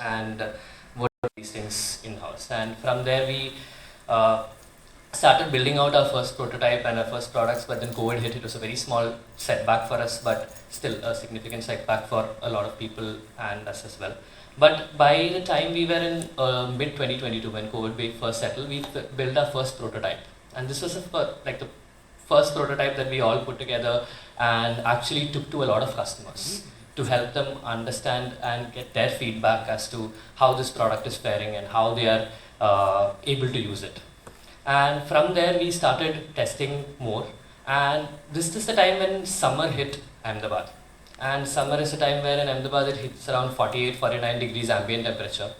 and what are these things in-house. And from there we started building out our first prototype and our first products, but then COVID hit. It was a very small setback for us, but still a significant setback for a lot of people and us as well. But by the time we were in mid 2022, when COVID wave first settled, we built our first prototype. And this was the first prototype that we all put together and actually took to a lot of customers to help them understand and get their feedback as to how this product is faring and how they are able to use it. And from there we started testing more, and this is the time when summer hit Ahmedabad. And summer is a time where in Ahmedabad it hits around 48-49 degrees ambient temperature.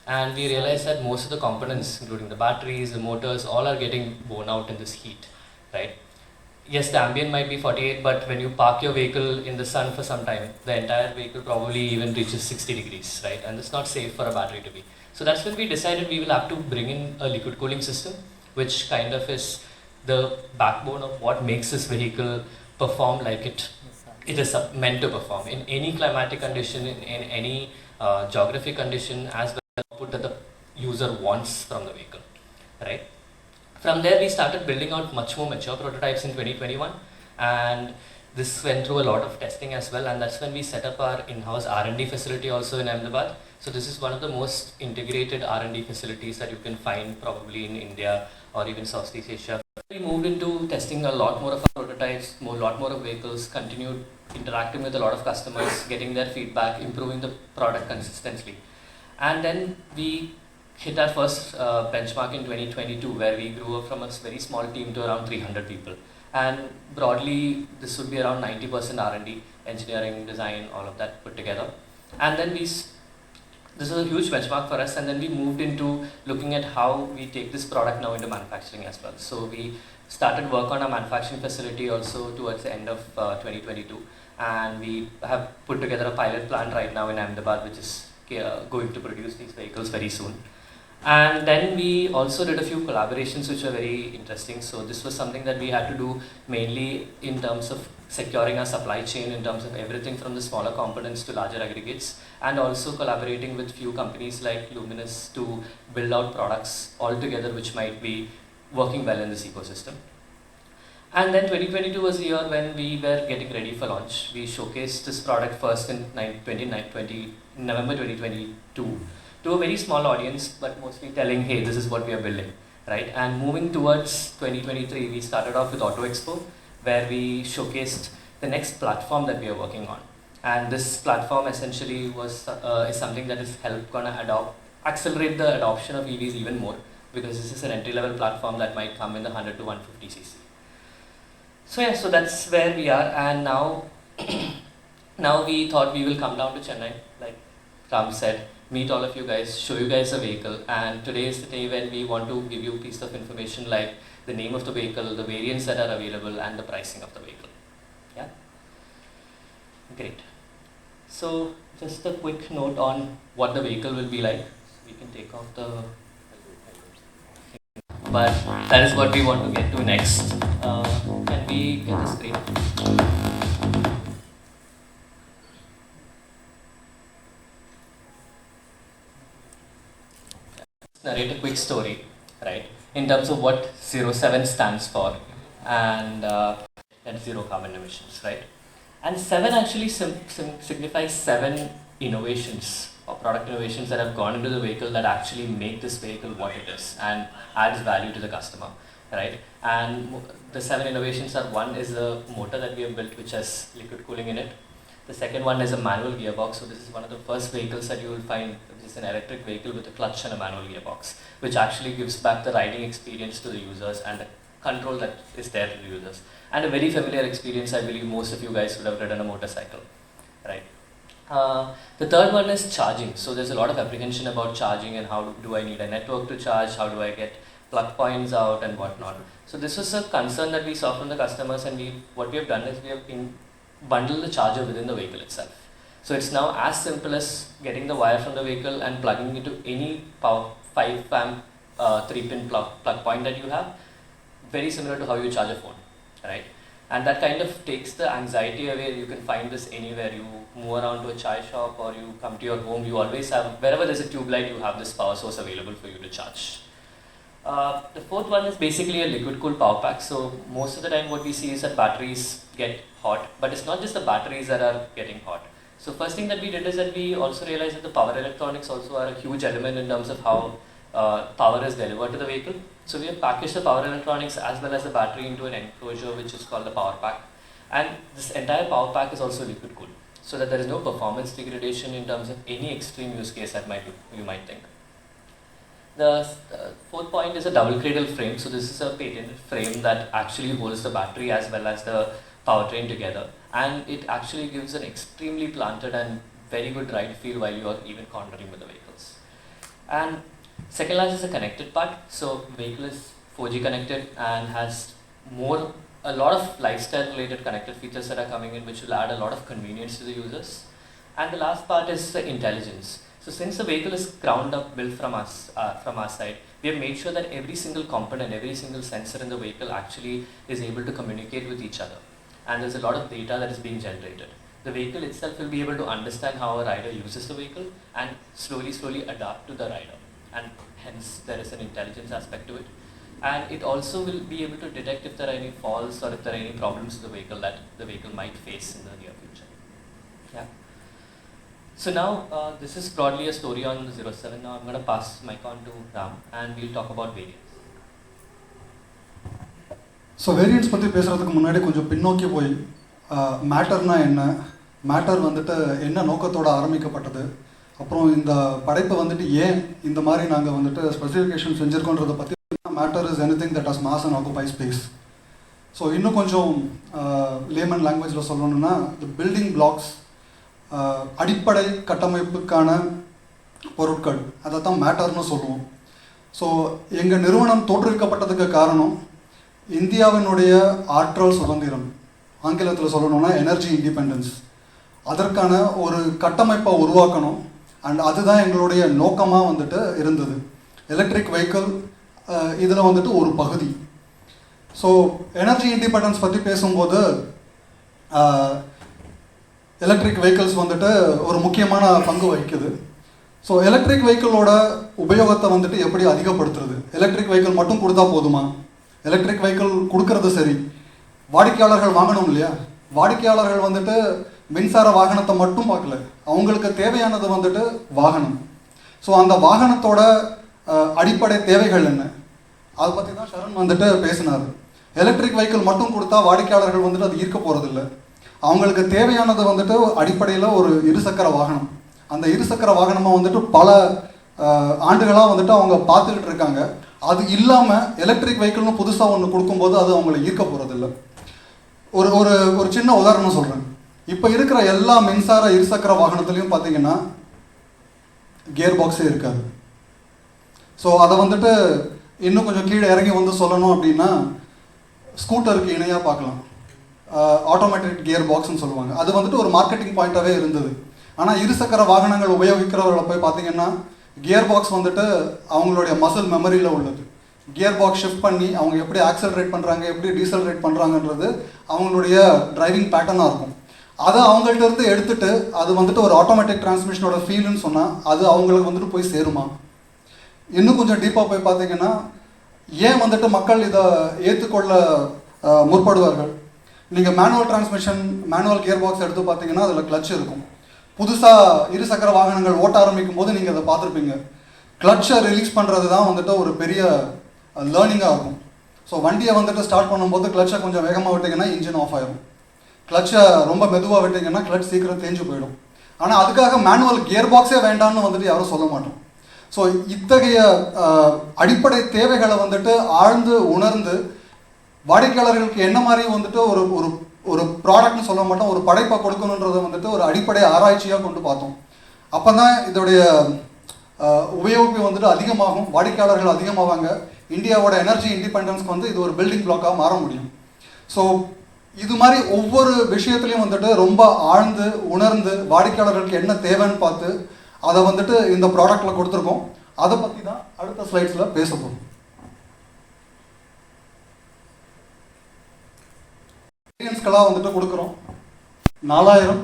And we realized that most of the components, including the batteries, the motors, all are getting worn out in this heat, right? Yes, the ambient might be 48, but when you park your vehicle in the sun for some time, the entire vehicle probably even reaches 60 degrees, right? And it's not safe for a battery to be. So that's when we decided we will have to bring in a liquid cooling system, which kind of is the backbone of what makes this vehicle perform like it is meant to perform in any climatic condition, in any geographic condition, as well as the output that the user wants from the vehicle, right? From there, we started building out much more mature prototypes in 2021, and this went through a lot of testing as well, and that's when we set up our in-house R&D facility also in Ahmedabad. So this is one of the most integrated R&D facilities that you can find probably in India or even Southeast Asia. We moved into testing a lot more of our prototypes, a lot more of vehicles, continued interacting with a lot of customers, getting their feedback, improving the product consistently. And then we hit our first benchmark in 2022, where we grew up from a very small team to around 300 people. And broadly, this would be around 90% R&D, engineering, design, all of that put together. And then this is a huge benchmark for us, and then we moved into looking at how we take this product now into manufacturing as well. So we started work on our manufacturing facility also towards the end of 2022, and we have put together a pilot plant right now in Ahmedabad, which is going to produce these vehicles very soon. And then we also did a few collaborations which were very interesting. So this was something that we had to do mainly in terms of securing our supply chain, in terms of everything from the smaller components to larger aggregates, and also collaborating with few companies like Luminous to build out products altogether which might be working well in this ecosystem. And then 2022 was the year when we were getting ready for launch. We showcased this product first in November 2022 to a very small audience, but mostly telling, hey, this is what we are building, right? And moving towards 2023, we started off with Auto Expo, where we showcased the next platform that we are working on. And this platform essentially is something that is gonna accelerate the adoption of EVs even more, because this is an entry-level platform that might come in the 100 to 150cc. So yeah, so that's where we are, and now, now we thought we will come down to Chennai, like Ram said, meet all of you guys, show you guys a vehicle, and today is the day when we want to give you a piece of information like the name of the vehicle, the variants that are available, and the pricing of the vehicle. Yeah? Great. So just a quick note on what the vehicle will be like. We can take off the... But that is what we want to get to next. Can we get the screen? Narrate a quick story, right, in terms of what 07 stands for, and that's zero carbon emissions, right? And 7 actually signifies 7 innovations or product innovations that have gone into the vehicle that actually make this vehicle what it is and adds value to the customer, right? And the 7 innovations are: one is the motor that we have built, which has liquid cooling in it. The second one is a manual gearbox. So this is one of the first vehicles that you will find, which is an electric vehicle with a clutch and a manual gearbox, which actually gives back the riding experience to the users and the control that is there to the users. And a very familiar experience, I believe most of you guys would have ridden a motorcycle, right? The third one is charging. So there's a lot of apprehension about charging and how do I need a network to charge, how do I get plug points out and whatnot. So this was a concern that we saw from the customers, and what we have done is we have bundle the charger within the vehicle itself. So it's now as simple as getting the wire from the vehicle and plugging it into any 5 amp 3-pin plug point that you have, very similar to how you charge a phone, right? And that kind of takes the anxiety away. You can find this anywhere. You move around to a chai shop or you come to your home, you always have, wherever there's a tube light, you have this power source available for you to charge. The fourth one is basically a liquid cooled power pack. So most of the time what we see is that batteries get hot, but it's not just the batteries that are getting hot. So first thing that we did is that we also realized that the power electronics also are a huge element in terms of how power is delivered to the vehicle. So we have packaged the power electronics as well as the battery into an enclosure which is called the power pack. And this entire power pack is also liquid cooled, so that there is no performance degradation in terms of any extreme use case that you might think. The fourth point is a double cradle frame. So this is a patented frame that actually holds the battery as well as the powertrain together, and it actually gives an extremely planted and very good ride feel while you are even cornering with the vehicles. And second last is the connected part. So vehicle is 4G connected and has a lot of lifestyle related connected features that are coming in, which will add a lot of convenience to the users. And the last part is the intelligence. So since the vehicle is ground up built from our side, we have made sure that every single component, every single sensor in the vehicle actually is able to communicate with each other. And there's a lot of data that is being generated. The vehicle itself will be able to understand how a rider uses the vehicle and slowly adapt to the rider. And hence there is an intelligence aspect to it. And it also will be able to detect if there are any faults or if there are any problems with the vehicle that the vehicle might face in the near future. Yeah. So now this is broadly a story on the 07. Now I'm going to pass the mic on to Ram and we'll talk about variants. So variants பற்றி பேசுகிறதுக்கு முன்னாடி கொஞ்சம் பின்னோக்கி போய் மேட்டர்னா என்ன, matter வந்துட்டு என்ன நோக்கத்தோடு ஆரம்பிக்கப்பட்டது, அப்புறம் இந்த படைப்பை வந்துட்டு ஏன் இந்த மாதிரி நாங்கள் வந்துட்டு ஸ்பெசிஃபிகேஷன் செஞ்சுருக்கோன்றதை பற்றி. Matter is anything that has mass and occupy space. So இன்னும் கொஞ்சம் லேமன் லாங்குவேஜில் சொல்லணும்னா த பில்டிங் பிளாக்ஸ், அடிப்படை கட்டமைப்புக்கான பொருட்கள், அதை தான் மேட்டர்னு சொல்லுவோம். ஸோ எங்கள் நிறுவனம் தோற்றுவிக்கப்பட்டதுக்கு காரணம் இந்தியாவினுடைய ஆற்றல் சுதந்திரம், ஆங்கிலத்தில் சொல்லணும்னா எனர்ஜி இண்டிபெண்டன்ஸ். அதற்கான ஒரு கட்டமைப்பை உருவாக்கணும். அண்ட் அதுதான் எங்களுடைய நோக்கமாக வந்துட்டு இருந்தது. எலக்ட்ரிக் வெஹிக்கிள் இதில் வந்துட்டு ஒரு பகுதி. ஸோ எனர்ஜி இண்டிபெண்டன்ஸ் பற்றி பேசும்போது எலக்ட்ரிக் வெஹிக்கிள்ஸ் வந்துட்டு ஒரு முக்கியமான பங்கு வகிக்குது. ஸோ எலக்ட்ரிக் வெஹிக்கிளோட உபயோகத்தை வந்துட்டு எப்படி அதிகப்படுத்துறது? எலக்ட்ரிக் வெஹிக்கிள் மட்டும் கொடுத்தா போதுமா? எலக்ட்ரிக் வெஹிக்கிள் கொடுக்கறது சரி, வாடிக்கையாளர்கள் வாங்கணும் இல்லையா? வாடிக்கையாளர்கள் வந்துட்டு மின்சார வாகனத்தை மட்டும் பார்க்கல, அவங்களுக்கு தேவையானது வந்துட்டு வாகனம். ஸோ அந்த வாகனத்தோட அடிப்படை தேவைகள் என்ன, அதை பற்றி தான் ஷரண் வந்துட்டு பேசினார். எலக்ட்ரிக் வெஹிக்கிள் மட்டும் கொடுத்தா வாடிக்கையாளர்கள் வந்துட்டு அது ஈர்க்க போகிறதில்ல. அவங்களுக்கு தேவையானது வந்துட்டு அடிப்படையில் ஒரு இருசக்கர வாகனம். அந்த இருசக்கர வாகனமாக வந்துட்டு பல ஆண்டுகளாக வந்துட்டு அவங்க பார்த்துக்கிட்டு இருக்காங்க. அது இல்லாமல் எலக்ட்ரிக் வெஹிக்கிள்னு புதுசாக ஒன்று கொடுக்கும்போது அது அவங்களை ஈர்க்க போகிறதில்ல. ஒரு ஒரு ஒரு சின்ன உதாரணம் சொல்கிறேன். இப்போ இருக்கிற எல்லா மின்சார இருசக்கர வாகனத்துலேயும் பார்த்தீங்கன்னா கியர் பாக்ஸே இருக்காது. ஸோ அதை வந்துட்டு இன்னும் கொஞ்சம் கீழே இறங்கி வந்து சொல்லணும் அப்படின்னா ஸ்கூட்டருக்கு இணையாக பார்க்கலாம். ஆட்டோமேட்டிக் கியர் பாக்ஸ்ன்னு சொல்லுவாங்க. அது வந்துட்டு ஒரு மார்க்கெட்டிங் பாயிண்ட்டாகவே இருந்தது. ஆனால் இருசக்கர வாகனங்கள் உபயோகிக்கிறவர்களை போய் பார்த்தீங்கன்னா கியர் பாக்ஸ் வந்துட்டு அவங்களுடைய மசில் மெமரியில் உள்ளது. கியர் பாக்ஸ் ஷிஃப்ட் பண்ணி அவங்க எப்படி ஆக்சலரேட் பண்ணுறாங்க, எப்படி டீசலரேட் பண்ணுறாங்கன்றது அவங்களுடைய டிரைவிங் பேட்டர்னாக இருக்கும். அதை அவங்கள்ட்ட இருந்து எடுத்துகிட்டு அது வந்துட்டு ஒரு ஆட்டோமேட்டிக் டிரான்ஸ்மிஷனோட ஃபீல்டுன்னு சொன்னால் அது அவங்களுக்கு வந்துட்டு போய் சேருமா? இன்னும் கொஞ்சம் டீப்பாக போய் பார்த்தீங்கன்னா ஏன் வந்துட்டு மக்கள் இதை ஏற்றுக்கொள்ள முற்படுவார்கள்? நீங்கள் manual transmission, manual gear box எடுத்து பார்த்தீங்கன்னா அதில் கிளட்ச் இருக்கும். புதுசாக இருசக்கர வாகனங்கள் ஓட்ட ஆரம்பிக்கும் போது நீங்கள் அதை பார்த்துருப்பீங்க. கிளட்சை ரிலீஸ் பண்ணுறது தான் வந்துட்டு ஒரு பெரிய லேர்னிங்காக இருக்கும். ஸோ வண்டியை வந்துட்டு ஸ்டார்ட் பண்ணும்போது கிளட்சை கொஞ்சம் வேகமாக விட்டிங்கன்னா இன்ஜின் ஆஃப் ஆயிடும். கிளட்சை ரொம்ப மெதுவாக விட்டிங்கன்னா கிளட்ச் சீக்கிரம் தேஞ்சு போயிடும். ஆனால் அதுக்காக மேனுவல் கியர் பாக்ஸே வேண்டாம்னு வந்துட்டு யாரும் சொல்ல மாட்டோம். ஸோ இத்தகைய அடிப்படை தேவைகளை வந்துட்டு ஆழ்ந்து உணர்ந்து வாடிக்கையாளர்களுக்கு என்ன மாதிரி வந்துட்டு ஒரு ஒரு ஒரு ப்ராடக்ட்னு சொல்ல மாட்டோம், ஒரு படைப்பை கொடுக்கணுன்றதை வந்துட்டு ஒரு அடிப்படை ஆராய்ச்சியாக கொண்டு பார்த்தோம். அப்போ தான் இதோடைய உபயோகிப்பு வந்துட்டு அதிகமாகும், வாடிக்கையாளர்கள் அதிகமாவாங்க. இந்தியாவோட எனர்ஜி இண்டிபெண்டன்ஸ்க்கு வந்து இது ஒரு பில்டிங் பிளாக்காக மாற முடியும். ஸோ இது மாதிரி ஒவ்வொரு விஷயத்துலையும் வந்துட்டு ரொம்ப ஆழ்ந்து உணர்ந்து வாடிக்கையாளர்களுக்கு என்ன தேவைன்னு பார்த்து அதை வந்துட்டு இந்த ப்ராடக்டில் கொடுத்துருக்கோம். அதை பற்றி தான் அடுத்த ஸ்லைட்ஸில் பேச போகிறோம். வேரியன்ட்ஸ்களாக வந்துட்டு கொடுக்குறோம். 4000,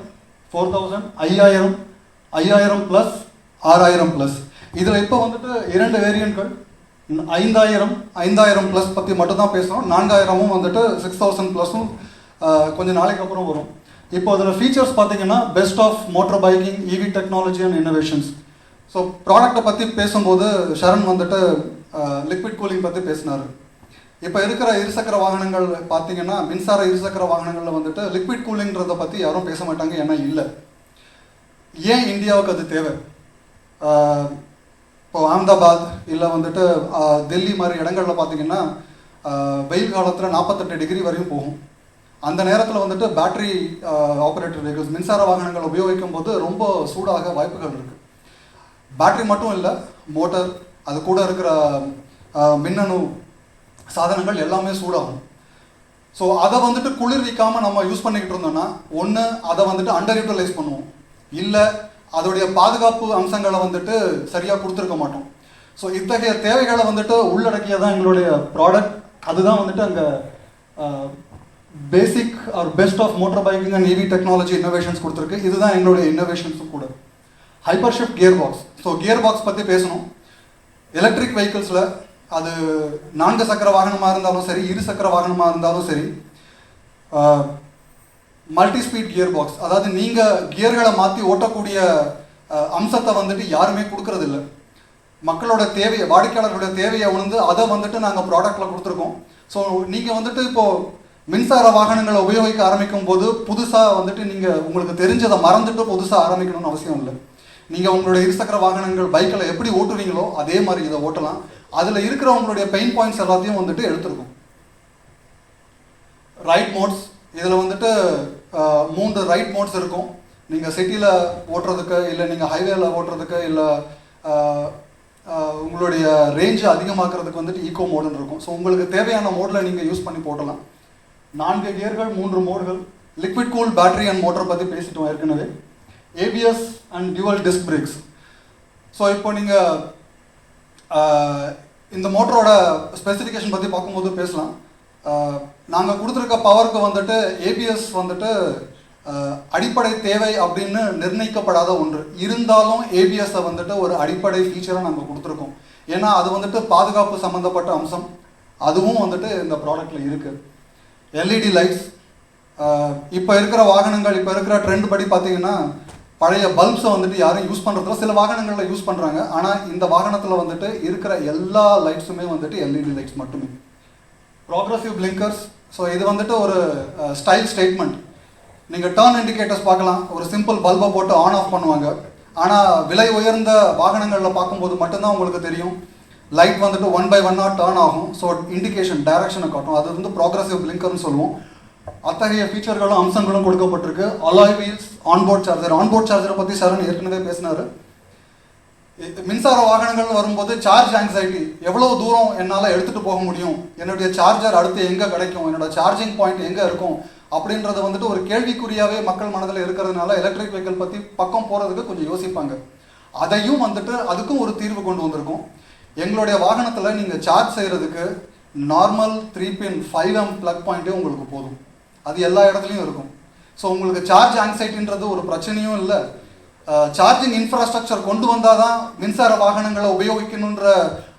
4000, 5000, 5000 ப்ளஸ், 6000 ப்ளஸ். இதில் இப்போ வந்துட்டு 2 வேரியண்ட்கள், 5000, 5000 ப்ளஸ் பற்றி மட்டும்தான் பேசுகிறோம். 4000 வந்துட்டு 6000 ப்ளஸும் கொஞ்சம் நாளைக்கு அப்புறம் வரும். இப்போ அதில் ஃபீச்சர்ஸ் பார்த்தீங்கன்னா best of motor biking, EV technology and innovations. So ப்ராடக்டை பற்றி பேசும்போது ஷரண் வந்துட்டு லிக்விட் கூலிங் பற்றி பேசினார். இப்போ இருக்கிற இருசக்கர வாகனங்கள் பார்த்தீங்கன்னா மின்சார இருசக்கர வாகனங்களில் வந்துட்டு லிக்விட் கூலிங்கிறத பற்றி யாரும் பேச மாட்டாங்க, ஏன்னா இல்லை. ஏன் இந்தியாவுக்கு அது தேவை? இப்போ அகமதாபாத் இல்லை வந்துட்டு டெல்லி மாதிரி இடங்களில் பார்த்தீங்கன்னா வெயில் காலத்தில் 48 டிகிரி வரையும் போகும். அந்த நேரத்தில் வந்துட்டு பேட்டரி ஆப்ரேட்டட் வெஹிக்கிள்ஸ், மின்சார வாகனங்கள் உபயோகிக்கும் போது ரொம்ப சூடாக வாய்ப்புகள் இருக்குது. பேட்டரி மட்டும் இல்லை, மோட்டர், அது கூட இருக்கிற மின்னணு சாதனங்கள் எல்லாமே சூடாகும். ஸோ அதை வந்துட்டு குளிர்விக்காமல் நம்ம யூஸ் பண்ணிக்கிட்டு இருந்தோம்னா, ஒன்று அதை வந்துட்டு அண்டர் யூட்டிலைஸ் பண்ணுவோம், இல்லை அதோடைய பாதுகாப்பு அம்சங்களை வந்துட்டு சரியாக கொடுத்துருக்க மாட்டோம். ஸோ இத்தகைய தேவைகளை வந்துட்டு உள்ளடக்கியதான் எங்களுடைய ப்ராடக்ட். அதுதான் வந்துட்டு அங்கே basic are best of motor biking and EV technology innovations கொடுத்துருக்கு. இதுதான் எங்களுடைய இன்னோவேஷன்ஸும் கூட. Hyper shift gear box. So gear box பற்றி பேசணும். எலக்ட்ரிக் வெஹிக்கிள்ஸில் அது 4 சக்கர வாகனமாக இருந்தாலும் சரி, 2 சக்கர வாகனமாக இருந்தாலும் சரி, மல்டி ஸ்பீட் கியர் பாக்ஸ், அதாவது நீங்கள் கியர்களை மாற்றி ஓட்டக்கூடிய அம்சத்தை வந்துட்டு யாருமே கொடுக்கறதில்ல. மக்களோட தேவையை, வாடிக்கையாளர்களுடைய தேவையை உணர்ந்து அதை வந்துட்டு நாங்கள் ப்ராடக்டில் கொடுத்துருக்கோம். ஸோ நீங்கள் வந்துட்டு இப்போது மின்சார வாகனங்களை உபயோகிக்க ஆரம்பிக்கும் போது புதுசாக வந்துட்டு நீங்கள் உங்களுக்கு தெரிஞ்சதை மறந்துட்டு புதுசாக ஆரம்பிக்கணும்னு அவசியம் இல்லை. நீங்கள் உங்களுடைய இருசக்கர வாகனங்கள் பைக்கில் எப்படி ஓட்டுவீங்களோ அதே மாதிரி இதை ஓட்டலாம். அதில் இருக்கிற உங்களுடைய பெயின் பாயிண்ட்ஸ் எல்லாத்தையும் வந்துட்டு எடுத்துருக்கும். ரைட் மோட்ஸ், இதில் வந்துட்டு 3 ரைட் மோட்ஸ் இருக்கும். நீங்கள் சிட்டியில் ஓட்டுறதுக்கு, இல்லை நீங்கள் ஹைவேல ஓட்டுறதுக்கு, இல்லை உங்களுடைய ரேஞ்சை அதிகமாக்குறதுக்கு வந்துட்டு ஈகோ மோடுன்னு இருக்கும். ஸோ உங்களுக்கு தேவையான மோடில் நீங்கள் யூஸ் பண்ணி போட்டலாம். 4 கியர்கள், 3 மோடுகள். Liquid cool battery and motor பற்றி பேசிட்டோம் ஏற்கனவே. ABS and dual disc brakes. So இப்போ நீங்கள் இந்த மோட்டரோட ஸ்பெசிஃபிகேஷன் பற்றி பார்க்கும்போது பேசலாம். நாங்கள் கொடுத்துருக்க பவருக்கு வந்துட்டு ஏபிஎஸ் வந்துட்டு அடிப்படை தேவை அப்படின்னு நிர்ணயிக்கப்படாத ஒன்று. இருந்தாலும் ஏபிஎஸ்ஸை வந்துட்டு ஒரு அடிப்படை ஃபீச்சராக நாங்கள் கொடுத்துருக்கோம். ஏன்னா அது வந்துட்டு பாதுகாப்பு சம்மந்தப்பட்ட அம்சம், அதுவும் வந்துட்டு இந்த ப்ராடக்டில் இருக்குது. LED lights. இப்போ இருக்கிற வாகனங்கள், இப்போ இருக்கிற ட்ரெண்ட் படி பார்த்தீங்கன்னா பழைய பல்ப்ஸை வந்துட்டு யாரும் யூஸ் பண்ணுறதில்ல. சில வாகனங்களில் யூஸ் பண்ணுறாங்க. ஆனால் இந்த வாகனத்தில் வந்துட்டு இருக்கிற எல்லா லைட்ஸுமே வந்துட்டு எல்இடி லைட்ஸ் மட்டுமே. Progressive blinkers. ஸோ இது வந்துட்டு ஒரு ஸ்டைல் ஸ்டேட்மெண்ட். நீங்கள் டர்ன் இண்டிகேட்டர்ஸ் பார்க்கலாம், ஒரு சிம்பிள் பல்பை போட்டு ஆன் ஆஃப் பண்ணுவாங்க. ஆனால் விலை உயர்ந்த வாகனங்களில் பார்க்கும்போது மட்டும்தான் உங்களுக்கு தெரியும் லைட் வந்துட்டு 1 by 1 டர்ன் ஆகும். ஸோ இண்டிகேஷன், டைரக்ஷனை காட்டும். அது வந்து ப்ராக்ரஸிவ் பிளிங்கர்னு சொல்லுவோம். அத்தகைய ஃபீச்சர்களும் அம்சங்களும் கொடுக்கப்பட்டிருக்கு. Alloy wheels, onboard charger. Onboard சார்ஜரை பற்றி சரண் ஏற்கனவே பேசினார். மின்சார வாகனங்கள் வரும்போது சார்ஜ் ஆங்ஸைட்டி, எவ்வளோ தூரம் என்னால் எடுத்துகிட்டு போக முடியும், என்னுடைய சார்ஜர் அடுத்து எங்கே கிடைக்கும், என்னோட சார்ஜிங் பாயிண்ட் எங்கே இருக்கும் அப்படின்றது வந்துட்டு ஒரு கேள்விக்குறியாகவே மக்கள் மனதில் இருக்கிறதுனால எலக்ட்ரிக் வெஹிக்கிள் பற்றி பக்கம் போகிறதுக்கு கொஞ்சம் யோசிப்பாங்க. அதையும் வந்துட்டு அதுக்கும் ஒரு தீர்வு கொண்டு வந்திருக்கோம். எங்களுடைய வாகனத்தில் நீங்கள் சார்ஜ் செய்கிறதுக்கு நார்மல் 3 pin 5 amp ப்ளக் பாயிண்ட்டே உங்களுக்கு போதும். அது எல்லா இடத்துலையும் இருக்கும். ஸோ உங்களுக்கு சார்ஜ் ஆங்ஸைட்டின்றது ஒரு பிரச்சனையும் இல்லை. சார்ஜிங் இன்ஃப்ராஸ்ட்ரக்சர் கொண்டு வந்தால் தான் மின்சார வாகனங்களை உபயோகிக்கணுன்ற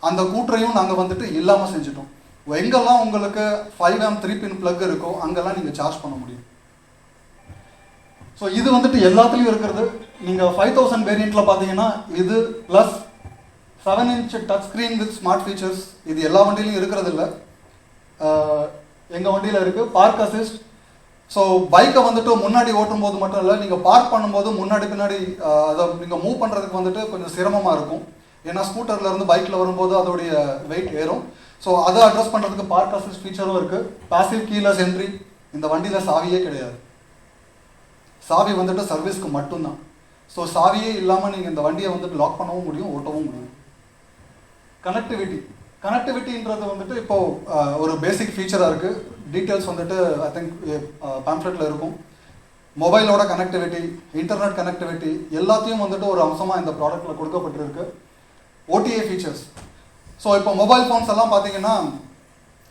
அந்த கூற்றையும் நாங்கள் வந்துட்டு இல்லாமல் செஞ்சுட்டோம். எங்கெல்லாம் உங்களுக்கு 5 amp 3 pin ப்ளக் இருக்கோ அங்கெல்லாம் நீங்கள் சார்ஜ் பண்ண முடியும். ஸோ இது வந்துட்டு எல்லாத்துலேயும் இருக்கிறது. நீங்கள் 5000 வேரியண்ட்டில் பார்த்தீங்கன்னா இது plus 7-inch touch screen with smart features. இது எல்லா வண்டியிலையும் இருக்கிறது இல்லை, எங்கள் வண்டியில் இருக்குது. Park assist. ஸோ பைக்கை வந்துட்டு முன்னாடி ஓட்டும் போது மட்டும் இல்லை, நீங்கள் பார்க் பண்ணும்போது முன்னாடி பின்னாடி அதை நீங்கள் மூவ் பண்ணுறதுக்கு வந்துட்டு கொஞ்சம் சிரமமாக இருக்கும். ஏன்னா ஸ்கூட்டர்லேருந்து பைக்கில் வரும்போது அதோடைய வெயிட் ஏறும். ஸோ அதை அட்ரஸ் பண்ணுறதுக்கு பார்க் அசிஸ்ட் ஃபீச்சரும் இருக்குது. Passive keyless entry. இந்த வண்டியில் சாவியே கிடையாது, சாவி வந்துட்டு சர்வீஸ்க்கு மட்டும்தான். ஸோ சாவியே இல்லாமல் நீங்கள் இந்த வண்டியை வந்துட்டு லாக் பண்ணவும் முடியும், ஓட்டவும் முடியும். கனெக்டிவிட்டி. கனெக்டிவிட்டின்றது வந்துட்டு இப்போது ஒரு பேசிக் ஃபீச்சராக இருக்குது. டீட்டெயில்ஸ் வந்துட்டு ஐ திங்க் பேம்ப்ளெட்டில் இருக்கும். மொபைலோட கனெக்டிவிட்டி, இன்டர்நெட் கனெக்டிவிட்டி எல்லாத்தையும் வந்துட்டு ஒரு அம்சமாக இந்த ப்ராடக்ட்டில் கொடுக்கப்பட்டிருக்கு. OTA features. ஸோ இப்போ மொபைல் ஃபோன்ஸ் எல்லாம் பார்த்தீங்கன்னா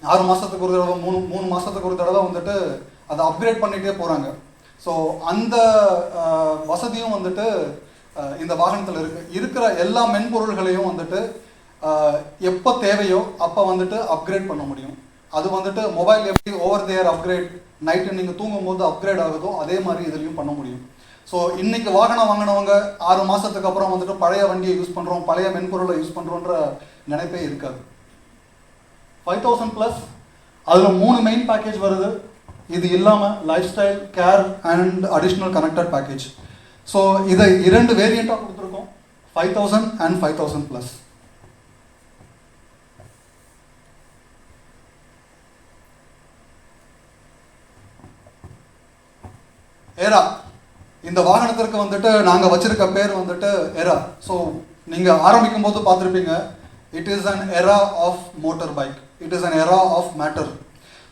6 மாதத்துக்கு ஒரு தடவை, 3 மாதத்துக்கு ஒரு தடவை வந்துட்டு அதை அப்கிரேட் பண்ணிகிட்டே போகிறாங்க. ஸோ அந்த வசதியும் வந்துட்டு இந்த வாகனத்தில் இருக்கிற எல்லா மென்பொருள்களையும் வந்துட்டு எப்போ தேவையோ அப்போ வந்துட்டு அப்கிரேட் பண்ண முடியும். அது வந்துட்டு மொபைல் எப்படி ஓவர் தேர் அப்கிரேட் நைட்டு நீங்கள் தூங்கும் போது அப்கிரேட் ஆகுதோ அதே மாதிரி இதுலையும் பண்ண முடியும். ஸோ இன்னைக்கு வாகனம் வாங்கினவங்க 6 மாதத்துக்கு அப்புறம் வந்துட்டு பழைய வண்டியை யூஸ் பண்ணுறோம், பழைய மென்பொருளை யூஸ் பண்ணுறோன்ற நினைப்பே இருக்காது. 5000 ப்ளஸ் அதில் 3 மெயின் பேக்கேஜ் வருது. இது இல்லாமல் life style, care and additional connected package. So இதை 2 வேரியண்ட்டாக கொடுத்துருக்கோம், 5000 அண்ட் 5000 ப்ளஸ். ஏரா இந்த வாகனத்திற்கு வந்துட்டு நாங்கள் வச்சிருக்க பேர் வந்துட்டு ஏரா. ஸோ நீங்கள் ஆரம்பிக்கும் போது பார்த்துருப்பீங்க, it is an era of motor bike, it is an era of matter.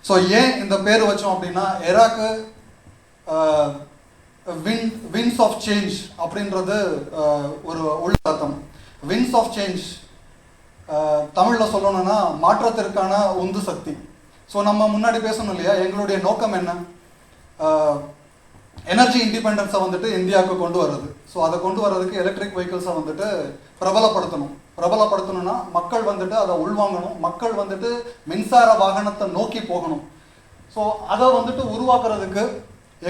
So ஏன் இந்த பேர் வச்சோம் அப்படின்னா, எராக்கு வின்ஸ் ஆஃப் சேஞ்ச் அப்படின்றது ஒரு உள் அர்த்தம். வின்ஸ் ஆஃப் சேஞ்ச் தமிழில் சொல்லணும்னா மாற்றத்திற்கான உந்து சக்தி. ஸோ நம்ம முன்னாடி பேசணும் இல்லையா, எங்களுடைய நோக்கம் என்ன, எனர்ஜி இண்டிபெண்டன்ஸை வந்துட்டு இந்தியாவுக்கு கொண்டு வர்றது. ஸோ அதை கொண்டு வர்றதுக்கு எலக்ட்ரிக் வெஹிக்கிள்ஸை வந்துட்டு பிரபலப்படுத்தணும்னா மக்கள் வந்துட்டு அதை உள்வாங்கணும், மக்கள் வந்துட்டு மின்சார வாகனத்தை நோக்கி போகணும். ஸோ அதை வந்துட்டு உருவாக்குறதுக்கு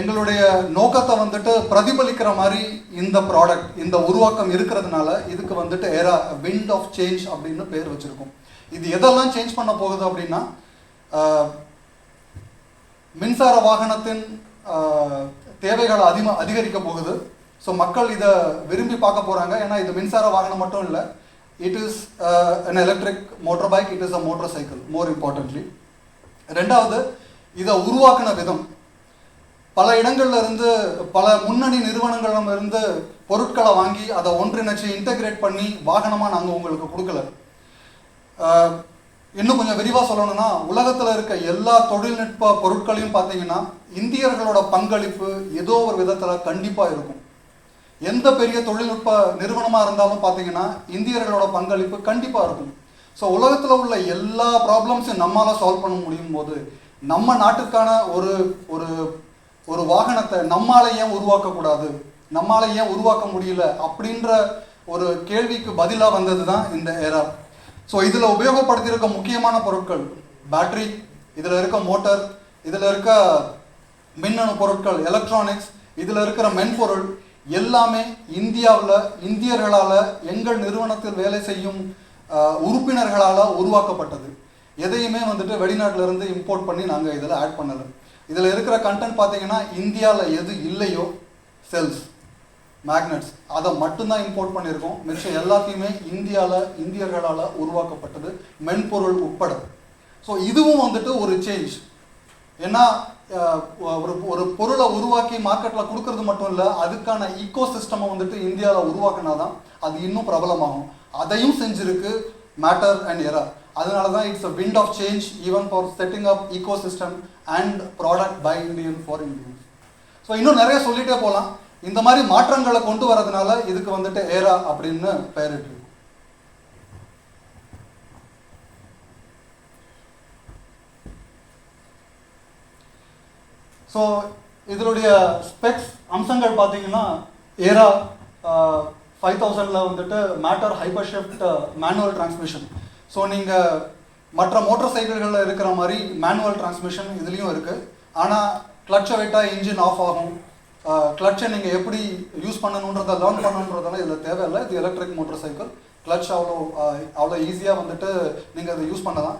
எங்களுடைய நோக்கத்தை வந்துட்டு பிரதிபலிக்கிற மாதிரி இந்த ப்ராடக்ட், இந்த உருவாக்கம் இருக்கிறதுனால இதுக்கு வந்துட்டு ஏரா விண்ட் ஆஃப் சேஞ்ச் அப்படின்னு பேர் வச்சுருக்கோம். இது எதெல்லாம் சேஞ்ச் பண்ண போகுது அப்படின்னா, மின்சார வாகனத்தின் தேவைகளை அதிகரிக்க போகுது. ஸோ மக்கள் இதை விரும்பி பார்க்க போகிறாங்க. ஏன்னா இது மின்சார வாகனம் மட்டும் இல்லை, it is an electric motorbike, it is a motorcycle more importantly. ரெண்டாவது, இதை உருவாக்கின விதம். பல இடங்கள்ல இருந்து, பல முன்னணி நிறுவனங்களிடம் இருந்து பொருட்களை வாங்கி அதை ஒன்றிணைச்சு இன்டகிரேட் பண்ணி வாகனமாக நாங்கள் உங்களுக்கு கொடுக்கல. இன்னும் கொஞ்சம் விரிவாக சொல்லணும்னா, உலகத்தில் இருக்க எல்லா தொழில்நுட்ப பொருட்களையும் பார்த்தீங்கன்னா இந்தியர்களோட பங்களிப்பு ஏதோ ஒரு விதத்தில் கண்டிப்பாக இருக்கும். எந்த பெரிய தொழில்நுட்ப நிறுவனமாக இருந்தாலும் பார்த்தீங்கன்னா இந்தியர்களோட பங்களிப்பு கண்டிப்பாக இருக்கும். ஸோ உலகத்தில் உள்ள எல்லா ப்ராப்ளம்ஸையும் நம்மளால் சால்வ் பண்ண முடியும் போது, நம்ம நாட்டுக்கான ஒரு ஒரு ஒரு வாகனத்தை நம்மால ஏன் உருவாக்கக்கூடாது, நம்மால ஏன் உருவாக்க முடியல அப்படின்ற ஒரு கேள்விக்கு பதிலாக வந்தது தான் இந்த ஏரா. ஸோ இதில் உபயோகப்படுத்தியிருக்க முக்கியமான பொருட்கள் பேட்டரி, இதில் இருக்க மோட்டர், இதில் இருக்க மின்னணு பொருட்கள் எலக்ட்ரானிக்ஸ், இதில் இருக்கிற மென்பொருள் எல்லாமே இந்தியாவில் இந்தியர்களால், எங்கள் நிறுவனத்தில் வேலை செய்யும் உறுப்பினர்களால் உருவாக்கப்பட்டது. எதையுமே வந்துட்டு வெளிநாட்டிலேருந்து இம்போர்ட் பண்ணி நாங்கள் இதில் ஆட் பண்ணலை. இதில் இருக்கிற கண்டென்ட் பார்த்தீங்கன்னா இந்தியாவில் எது இல்லையோ, செல்ஸ், மேக்னெட்ஸ், அதை மட்டும்தான் இம்போர்ட் பண்ணியிருக்கோம். மிச்சம் எல்லாத்தையுமே இந்தியர்களால் உருவாக்கப்பட்டது, மென்பொருள் உட்பட. ஸோ இதுவும் வந்துட்டு ஒரு சேஞ்ச். ஏன்னா ஒரு பொருளை உருவாக்கி மார்க்கெட்டில் கொடுக்கறது மட்டும் இல்லை, அதுக்கான ஈகோ சிஸ்டமை வந்துட்டு இந்தியாவில் உருவாக்கினா தான் அது இன்னும் பிரபலமாகும். அதையும் செஞ்சிருக்கு மேட்டர் அண்ட் எரா. அதனால தான் it's a wind of change even for setting up eco system and product by Indian for Indians. So இன்னும் நிறைய சொல்லிட்டே போகலாம். இந்த மாதிரி மாற்றங்களை கொண்டு வரதுனால இதுக்கு வந்துட்டு ஏரா அப்படின்னு பெயரிட்டு. ஸோ இதனுடைய ஸ்பெக்ஸ் அம்சங்கள் பார்த்தீங்கன்னா, ஏரா 5000ல் வந்துட்டு matter hyper shift manual transmission. So நீங்கள் மற்ற மோட்டார் சைக்கிள்களில் இருக்கிற மாதிரி மேனுவல் டிரான்ஸ்மிஷன் இதுலேயும் இருக்குது. ஆனால் கிளட்சை விட்டால் இன்ஜின் ஆஃப் ஆகும். கிளட்சை நீங்கள் எப்படி யூஸ் பண்ணணுன்றதை லேர்ன் பண்ணணுன்றதெல்லாம் இதில் தேவையில்லை. இது எலக்ட்ரிக் மோட்டார் சைக்கிள். கிளட்ச் அவ்வளோ ஈஸியாக வந்துட்டு நீங்கள் அதை யூஸ் பண்ணலாம்.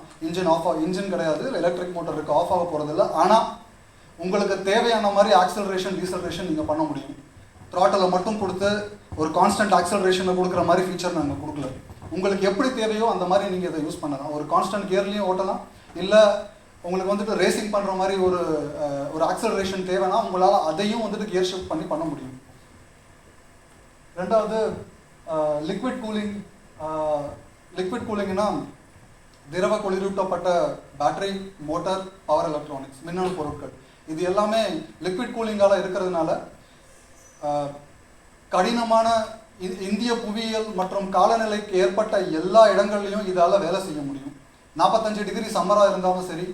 இன்ஜின் கிடையாது, எலக்ட்ரிக் மோட்டர் இருக்குது, ஆஃப் ஆக போகிறதில்ல. ஆனால் உங்களுக்கு தேவையான மாதிரி ஆக்சலரேஷன் டீசலரேஷன் நீங்கள் பண்ண முடியும். த்ராட்டலை மட்டும் கொடுத்து ஒரு கான்ஸ்டன்ட் ஆக்சலரேஷனை கொடுக்குற மாதிரி ஃபீச்சர் நாங்கள் கொடுக்கல. உங்களுக்கு எப்படி தேவையோ அந்த மாதிரி நீங்கள் இதை யூஸ் பண்ணலாம். ஒரு கான்ஸ்டன்ட் கியர்லேயும் ஓட்டலாம், இல்லை உங்களுக்கு வந்துட்டு ரேசிங் பண்ணுற மாதிரி ஒரு ஆக்சலரேஷன் தேவைன்னா உங்களால் அதையும் வந்துட்டு கியர் ஷிஃப்ட் பண்ண முடியும். ரெண்டாவது லிக்விட் கூலிங். லிக்விட் கூலிங்னா திரவ குளிரூட்டப்பட்ட பேட்டரி, மோட்டார், பவர் எலக்ட்ரானிக்ஸ், மின்னணு பொருட்கள், இது எல்லாமே லிக்விட் கூலிங்கால் இருக்கிறதுனால கடினமான இந்திய புவியியல் மற்றும் காலநிலைக்கு ஏற்பட்ட எல்லா இடங்கள்லையும் இதால் வேலை செய்ய முடியும். 45 டிகிரி சம்மராக இருந்தாலும் சரி,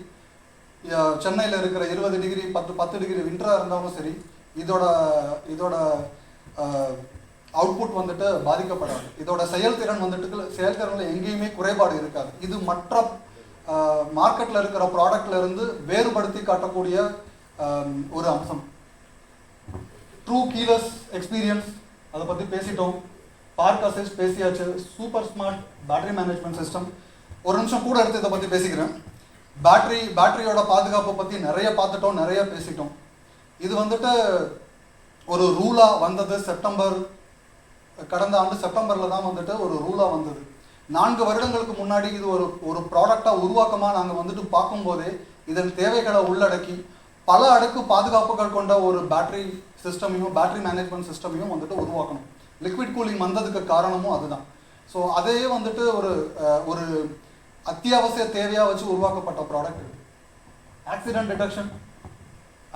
சென்னையில் இருக்கிற 20 டிகிரி 10 டிகிரி விண்டராக இருந்தாலும் சரி இதோட இதோட அவுட்புட் வந்துட்டு பாதிக்கப்படாது. இதோட செயல்திறனில் எங்கேயுமே குறைபாடு இருக்காது. இது மற்ற மார்க்கெட்டில் இருக்கிற ப்ராடக்ட்ல இருந்து வேறுபடுத்தி காட்டக்கூடிய ஒரு அம்சம். ட்ரூ கீலெஸ் எக்ஸ்பீரியன்ஸ் அதை பற்றி பேசிட்டோம். பார்க் அசிஸ்ட் பேசியாச்சு. Super smart battery management system. ஒரு நிமிஷம் கூட எடுத்து இதை பற்றி பேசிக்கிறேன். பேட்டரியோட பாதுகாப்பை பற்றி நிறைய பார்த்துட்டோம், நிறைய பேசிட்டோம். இது வந்துட்டு ஒரு ரூலாக வந்தது கடந்த ஆண்டு செப்டம்பரில் தான் வந்துட்டு ஒரு ரூலாக வந்தது. 4 வருடங்களுக்கு முன்னாடி இது ஒரு ப்ராடக்டாக உருவாக்கமாக நாங்கள் வந்துட்டு பார்க்கும்போதே இதன் தேவைகளை உள்ளடக்கி பல அடுக்கு பாதுகாப்புகள் கொண்ட ஒரு பேட்டரி சிஸ்டமையும் பேட்டரி மேனேஜ்மெண்ட் சிஸ்டமையும் வந்துட்டு உருவாக்கணும். லிக்விட் கூலிங் வந்ததுக்கு காரணமும் அதுதான். ஸோ அதையே வந்துட்டு ஒரு அத்தியாவசிய தேவையாக வச்சு உருவாக்கப்பட்ட product. Accident detection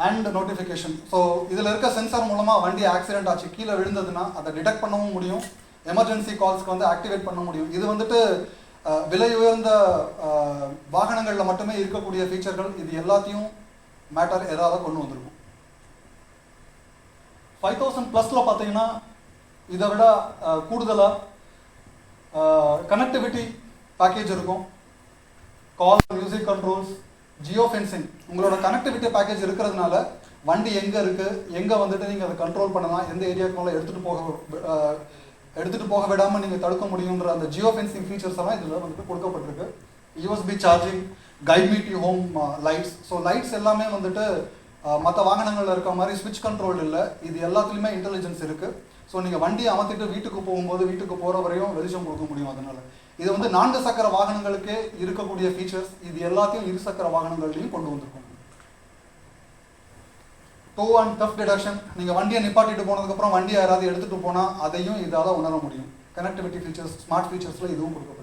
and notification. So இதில் இருக்க சென்சார் மூலமாக வண்டி ஆக்சிடென்ட் ஆச்சு, கீழே விழுந்ததுன்னா அதை டிடெக்ட் பண்ணவும் முடியும், எமர்ஜென்சி கால்ஸ்க்கு வந்து ஆக்டிவேட் பண்ண முடியும். இது வந்துட்டு விலை உயர்ந்த வாகனங்களில் மட்டுமே இருக்கக்கூடிய ஃபீச்சர்கள். இது எல்லாத்தையும் மேட்டர் ஏரால கொண்டு வந்திருக்கும். 5000+ பார்த்தீங்கன்னா இதை விட கூடுதலாக கனெக்டிவிட்டி பேக்கேஜ் இருக்கும். கால், மியூசிக் கண்ட்ரோல்ஸ், ஜியோ ஃபென்சிங். உங்களோட கனெக்டிவிட்டி பேக்கேஜ் இருக்கிறதுனால வண்டி எங்கே இருக்குது, எங்கே வந்துட்டு நீங்கள் அதை கண்ட்ரோல் பண்ணலாம், எந்த ஏரியாவுக்கு மேலே எடுத்துகிட்டு போக விடாமல் நீங்கள் தடுக்க முடியுன்ற அந்த ஜியோ ஃபென்சிங் ஃபீச்சர்ஸ் எல்லாம் இதில் வந்துட்டு கொடுக்கப்பட்டிருக்கு. USB charging, guide me to home lights. So lights எல்லாமே வந்துட்டு மற்ற வாகனங்களில் இருக்க மாதிரி ஸ்விட்ச் கண்ட்ரோல் இல்லை. இது எல்லாத்துலேயுமே இன்டெலிஜென்ஸ் இருக்குது. ஸோ நீங்கள் வண்டியை அமர்த்திட்டு வீட்டுக்கு போகும்போது வீட்டுக்கு போகிற வரையும் வெளிச்சம் கொடுக்க முடியும். அதனால் இது வந்து 4 சக்கர வாகனங்களுக்கே இருக்கக்கூடிய ஃபீச்சர்ஸ். இது எல்லாத்தையும் 2 சக்கர வாகனங்கள்லையும் கொண்டு வந்திருக்கும். To and theft detection. நீங்கள் வண்டியை நிப்பாட்டிட்டு போனதுக்கப்புறம் வண்டியை யாராவது எடுத்துகிட்டு போனால் அதையும் இதால் உணர முடியும். கனெக்டிவிட்டி ஃபீச்சர்ஸ், ஸ்மார்ட் ஃபீச்சர்ஸில் இதுவும் கொடுக்கப்பட்டிருக்கு.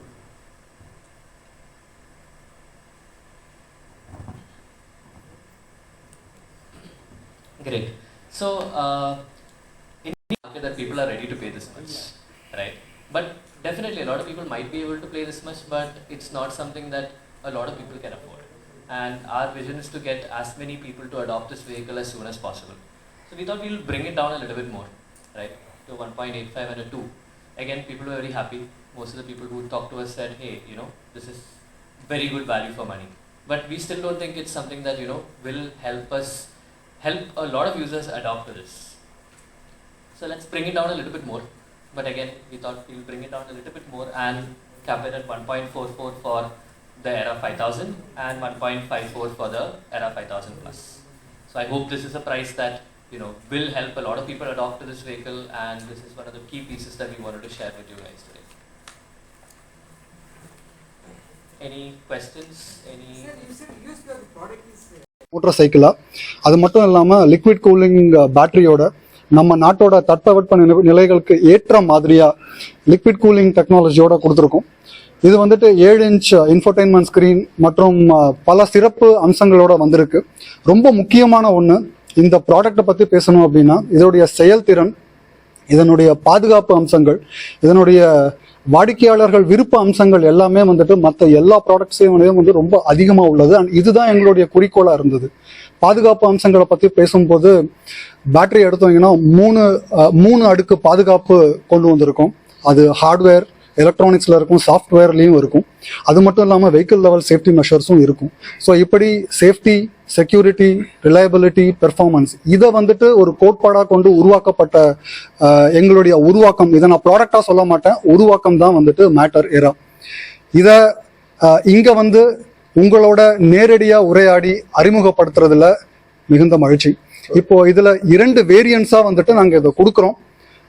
Great. So, in the market that people are ready to pay this much, right? But definitely a lot of people might be able to pay this much, but it's not something that a lot of people can afford. And our vision is to get as many people to adopt this vehicle as soon as possible. So we thought we'll bring it down a little bit more, right? To 1.85 and a 2. Again, people were very happy. Most of the people who talked to us said, hey, this is very good value for money. But we still don't think it's something that, will help a lot of users adopt to this. So let's bring it down a little bit more. But again, we thought we'll bring it down a little bit more and cap it at 1.44 for the AERA 5000 and 1.54 for the AERA 5000 plus. So I hope this is a price that will help a lot of people adopt to this vehicle, and this is one of the key pieces that we wanted to share with you guys today. Any questions? Sir, you said use the product is motor சைக்கிளா. அது மட்டும் இல்லாமல் liquid cooling பேட்டரியோட நம்ம நாட்டோட தட்பவெட்ப நிலைகளுக்கு ஏற்ற மாதிரியா liquid cooling டெக்னாலஜியோட கொடுத்துருக்கோம். இது வந்துட்டு 7 இன்ச் இன்ஃபோடைன்மெண்ட் ஸ்கிரீன் மற்றும் பல சிறப்பு அம்சங்களோட வந்திருக்கு. ரொம்ப முக்கியமான ஒன்று, இந்த ப்ராடக்டை பற்றி பேசணும் அப்படின்னா இதனுடைய செயல்திறன், இதனுடைய பாதுகாப்பு அம்சங்கள், இதனுடைய வாடிக்கையாளர்கள் விருப்ப அம்சங்கள் எல்லாமே வந்துட்டு மற்ற எல்லா ப்ராடக்ட்ஸையும் வந்து ரொம்ப அதிகமாக உள்ளது. அண்ட் இதுதான் எங்களுடைய குறிக்கோளாக இருந்தது. பாதுகாப்பு அம்சங்களை பற்றி பேசும்போது பேட்டரி எடுத்தீங்கன்னா 3 அடுக்கு பாதுகாப்பு கொண்டு வந்திருக்கோம். அது ஹார்ட்வேர், எலக்ட்ரானிக்ஸில் இருக்கும், சாஃப்ட்வேர்லேயும் இருக்கும். அது மட்டும் இல்லாமல் வெஹிக்கிள் லெவல் சேஃப்டி மெஷர்ஸும் இருக்கும். ஸோ இப்படி சேஃப்டி, செக்யூரிட்டி, ரிலையபிலிட்டி, பெர்ஃபார்மன்ஸ் இதை வந்துட்டு ஒரு கோட்பாடாக கொண்டு உருவாக்கப்பட்ட எங்களுடைய உருவாக்கம். இதை நான் ப்ராடக்டாக சொல்ல மாட்டேன், உருவாக்கம் தான் வந்துட்டு மேட்டர் ஏரா. இதை இங்கே வந்து உங்களோட நேரடியாக உரையாடி அறிமுகப்படுத்துறதுல மிகுந்த மகிழ்ச்சி. இப்போ இதில் 2 வேரியன்ஸாக வந்துட்டு நாங்கள் இதை கொடுக்குறோம்.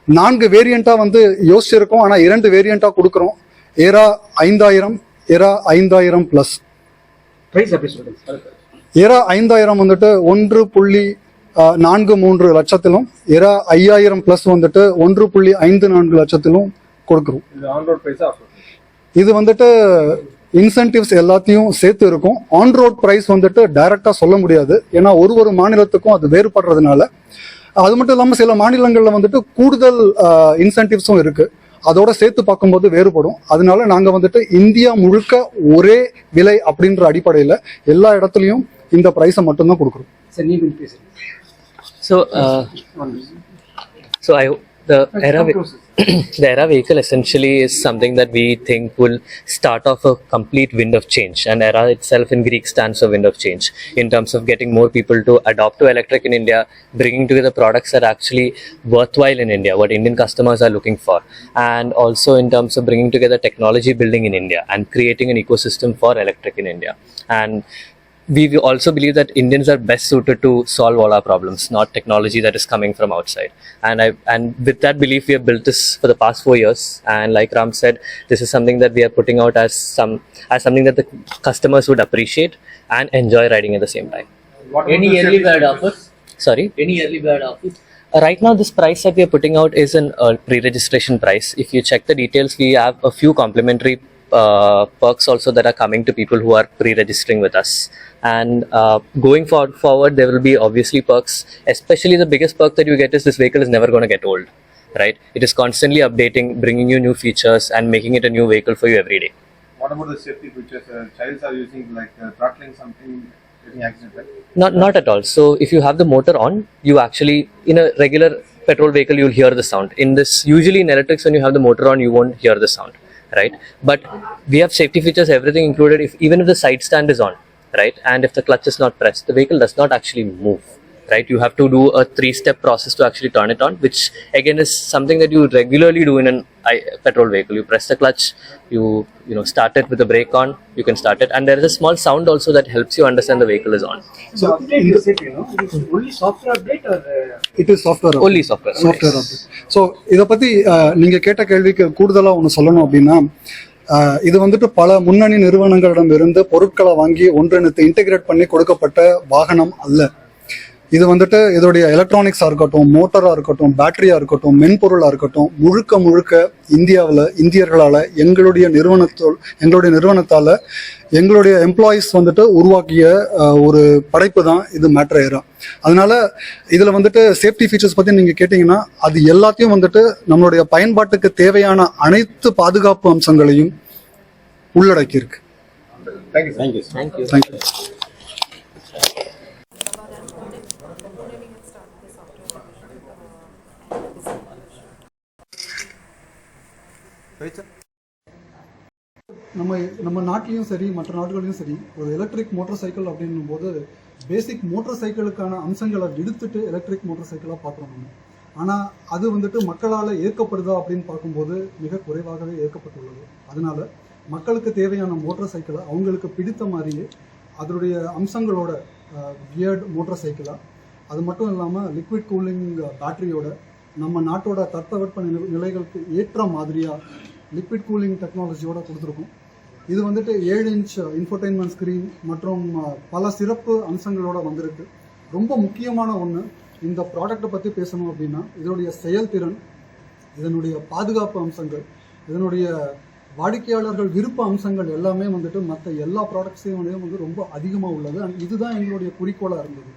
4 வேரியண்ட்டாக வந்து யோசிச்சிருக்கோம், ஆனால் 2 வேரியண்ட்டாக கொடுக்குறோம். Era 5000, era 5000 plus. ஏரா 5000 வந்துட்டு 1.43 லட்சத்திலும், ஏரா 5000 ப்ளஸ் வந்துட்டு 1.54 லட்சத்திலும் கொடுக்குறோம். இது வந்துட்டு இன்சென்டிவ்ஸ் எல்லாத்தையும் சேர்த்து இருக்கும். ஆன் ரோட் ப்ரைஸ் வந்துட்டு டைரக்டாக சொல்ல முடியாது, ஏன்னா ஒரு மாநிலத்துக்கும் அது வேறுபடுறதுனால. அது மட்டும் இல்லாமல் சில மாநிலங்களில் வந்துட்டு கூடுதல் இன்சென்டிவ்ஸும் இருக்கு, அதோட சேர்த்து பார்க்கும்போது வேறுபடும். அதனால நாங்கள் வந்துட்டு இந்தியா முழுக்க ஒரே விலை அப்படின்ற அடிப்படையில் எல்லா இடத்துலையும் இந்த ப்ரைஸை மட்டும்தான் கொடுக்குறோம். Sir, need in case. So, so the AERA the AERA vehicle essentially is something that we think will start off a complete wind of change, and AERA itself in Greek stands for wind of change in terms of getting more people to adopt to electric in India, bringing together products that are actually worthwhile in India, what Indian customers are looking for, and also in terms of bringing together technology building in India and creating an ecosystem for electric in India. And we also believe that Indians are best suited to solve all our problems, not technology that is coming from outside. And with that belief, we have built this for the past 4 years. And like Ram said, this is something that we are putting out as something that the customers would appreciate and enjoy riding at the same time. Any early bird offers? Sorry? Any early bird offers? Right now, this price that we are putting out is a pre-registration price. If you check the details, we have a few complimentary perks also that are coming to people who are pre-registering with us. And going forward, there will be obviously perks. Especially the biggest perk that you get is this vehicle is never going to get old, right? It is constantly updating, bringing you new features and making it a new vehicle for you every day. What about the safety features? Childs are using like throttling something, getting accident, right? Not at all. So if you have the motor on, you actually, in a regular petrol vehicle, you'll hear the sound. In this, usually in electrics, when you have the motor on, you won't hear the sound, right? But we have safety features, everything included, even if the side stand is on, right? And if the clutch is not pressed, the vehicle does not actually move, right? You have to do a 3-step process to actually turn it on, which again is something that you regularly do in an petrol vehicle. You press the clutch, you start it with the brake on, you can start it, and there is a small sound also that helps you understand the vehicle is on. So update you said, it is only software update or It is software update. Only software update. So இதை பற்றி நீங்கள் கேட்ட கேள்விக்கு கூடுதலாக ஒன்று சொல்லணும் அப்படின்னா, இது வந்துட்டு பல முன்னணி நிறுவனங்களிடமிருந்து பொருட்களை வாங்கி ஒன்றிணைத்து இன்டெகிரேட் பண்ணி கொடுக்கப்பட்ட வாகனம் அல்ல. இது வந்துட்டு இதோடைய எலக்ட்ரானிக்ஸாக இருக்கட்டும், மோட்டராக இருக்கட்டும், பேட்டரியாக இருக்கட்டும், மென்பொருளாக இருக்கட்டும், முழுக்க இந்தியாவில் இந்தியர்களால் எங்களுடைய நிறுவனத்தால் எங்களுடைய எம்ப்ளாயீஸ் வந்துட்டு உருவாக்கிய ஒரு படைப்பு தான் இது மேட்டர் ஏரா. அதனால இதில் வந்துட்டு சேஃப்டி ஃபீச்சர்ஸ் பற்றி நீங்கள் கேட்டிங்கன்னா, அது எல்லாத்தையும் வந்துட்டு நம்மளுடைய பயன்பாட்டுக்கு தேவையான அனைத்து பாதுகாப்பு அம்சங்களையும் உள்ளடக்கியிருக்கு. தேங்க்யூ. நம்ம நாட்டிலையும் சரி மற்ற நாடுகளிலும் சரி ஒரு எலக்ட்ரிக் மோட்டார் சைக்கிள் அப்படின்னும் போது பேசிக் மோட்டார் சைக்கிளுக்கான அம்சங்களை எடுத்துட்டு எலக்ட்ரிக் மோட்டார் சைக்கிளாக பார்க்குறோம் நம்ம. ஆனால் அது வந்துட்டு மக்களால் ஏற்கப்படுதா அப்படின்னு பார்க்கும்போது மிக குறைவாகவே ஏற்கப்பட்டுள்ளது. அதனால மக்களுக்கு தேவையான மோட்டார் சைக்கிளை அவங்களுக்கு பிடித்த மாதிரியே அதனுடைய அம்சங்களோட கியர்டு மோட்டார் சைக்கிளாக, அது மட்டும் இல்லாமல் லிக்விட் கூலிங் பேட்டரியோட, நம்ம நாட்டோட தட்பவெப்ப நிலைகளுக்கு ஏற்ற மாதிரியாக லிக்விட் கூலிங் டெக்னாலஜியோட கொடுத்துருக்கோம். இது வந்துட்டு 7 இன்ச் இன்ஃபோடைன்மெண்ட் ஸ்க்ரீன் மற்றும் பல சிறப்பு அம்சங்களோட வந்திருக்கு. ரொம்ப முக்கியமான ஒன்று, இந்த ப்ராடக்டை பற்றி பேசணும் அப்படின்னா இதனுடைய செயல்திறன், இதனுடைய பாதுகாப்பு அம்சங்கள், இதனுடைய வாடிக்கையாளர்கள் விருப்ப அம்சங்கள் எல்லாமே வந்துட்டு மற்ற எல்லா ப்ராடக்ட்ஸையும் வந்து ரொம்ப அதிகமாக உள்ளது. அண்ட் இதுதான் எங்களுடைய குறிக்கோளாக இருந்தது.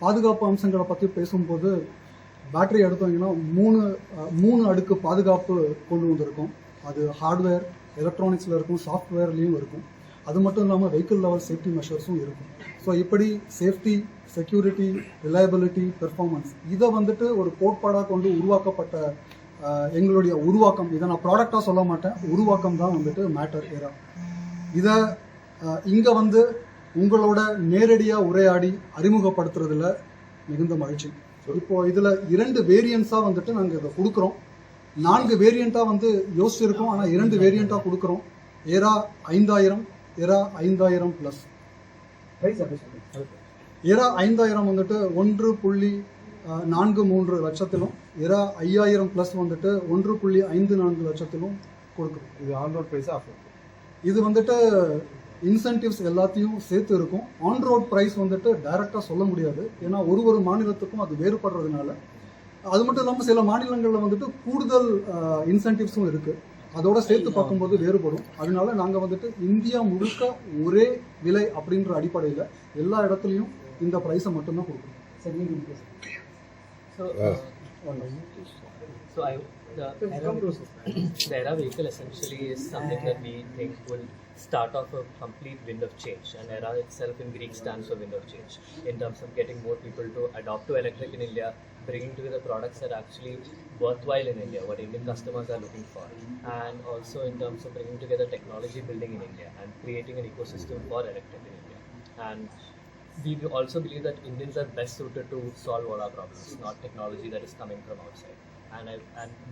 பாதுகாப்பு அம்சங்களை பற்றி பேசும்போது பேட்டரி எடுத்தீங்கன்னா 3 அடுக்கு பாதுகாப்பு கொண்டு வந்திருக்கோம். அது ஹார்ட்வேர், எலக்ட்ரானிக்ஸில் இருக்கும், சாஃப்ட்வேர்லேயும் இருக்கும். அது மட்டும் இல்லாமல் வெஹிக்கிள் லெவல் சேஃப்டி மெஷர்ஸும் இருக்கும். ஸோ இப்படி சேஃப்டி, செக்யூரிட்டி, ரிலையபிலிட்டி, பெர்ஃபார்மன்ஸ் இதை வந்துட்டு ஒரு கோட்பாடாக கொண்டு உருவாக்கப்பட்ட எங்களுடைய உருவாக்கம், இதை நான் ப்ராடக்டாக சொல்ல மாட்டேன், உருவாக்கம் தான் வந்துட்டு மேட்டர் ஏரா. இதை இங்கே வந்து உங்களோட நேரடியாக உரையாடி அறிமுகப்படுத்துறதுல மிகுந்த மகிழ்ச்சி. இப்போது இதில் 2 வேரியன்ஸாக வந்துட்டு நாங்கள் இதை கொடுக்குறோம். 4 வேரியண்ட்டாக வந்து யோசிச்சிருக்கோம், ஆனால் 2 வேரியண்ட்டாக கொடுக்குறோம். Era 5000, era 5000 plus. ஏரா 5000 வந்துட்டு 1.43 லட்சத்திலும், ஏரா 5000 ப்ளஸ் வந்துட்டு 1.54 லட்சத்திலும் கொடுக்குறோம். இது on road price, off road? இது வந்துட்டு இன்சென்டிவ்ஸ் எல்லாத்தையும் சேர்த்து இருக்கும். ஆன் ரோட் ப்ரைஸ் வந்துட்டு டைரெக்டாக சொல்ல முடியாது, ஏன்னா ஒரு மாநிலத்துக்கும் அது வேறுபடுறதுனால. அது மட்டும் இல்லாமல் சில மாநிலங்களில் வந்துட்டு கூடுதல் இன்சென்டிவ்ஸும் இருக்குது, அதோட சேர்த்து பார்க்கும்போது வேறுபடும். அதனால நாங்கள் வந்துட்டு இந்தியா முழுக்க ஒரே விலை அப்படின்ற அடிப்படையில் எல்லா இடத்துலையும் இந்த ப்ரைஸை மட்டும்தான் கொடுக்குறோம். So the AERA vehicle essentially is something that we think will start off a complete wind of change, and AERA itself in Greek stands for wind of change in terms of getting more people to adopt to electric in India, bringing together products that are actually worthwhile in India, what Indian customers are looking for, and also in terms of bringing together technology building in India and creating an ecosystem for electric in India. And we also believe that Indians are best suited to solve all our problems, not technology that is coming from outside. And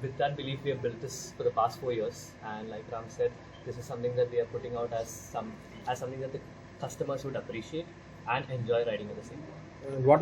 with that belief, we have built this for the past 4 years. And like Ram said, this is something that we are putting out as something that the customers would appreciate and enjoy riding at the same time. What